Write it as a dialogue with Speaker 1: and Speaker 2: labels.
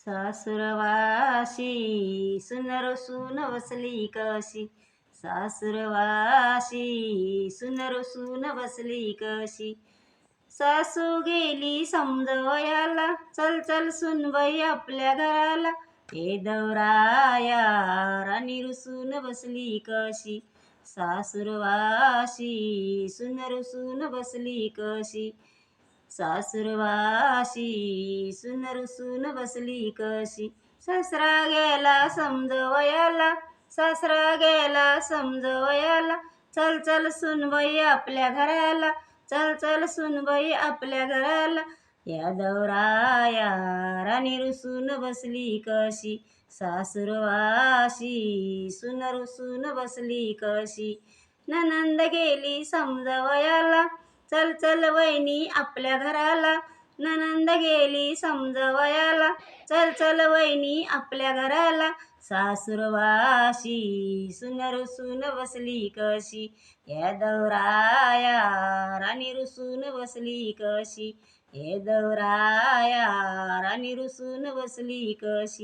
Speaker 1: सासुरवाशी सुनर सून बसली कशी. सासुरवाशी सुनर सून बसली कशी. सासू गेली समजवयाला, चल चल सुनबाई आपल्या घराला. हे दौराया राणी रुसून बसली कशी. सासुरवाशी सुनर सून बसली कशी. सासुरवाशी सुनर सून बसली कशी. सासरा गेला समजवयाला, सासरा गेला समजवयाला. चल चल सुनबाई आपल्या घराला, चल चल सुनबाई आपल्या घराला. या दौराया राणी रुसून बसली कशी. सासुरवाशी सुनर रुसून बसली कशी. ननंद गेली समजवयाला, चल चल वहिनी आपल्या घराला. ननंद गेली समजवयाला, चल चल वहिनी आपल्या घराला. सासुरवाशी सुनर सून बसली कशी. या दौराया राणी रुसून बसली कशी. हे दौराया राणी रुसून बसली कशी.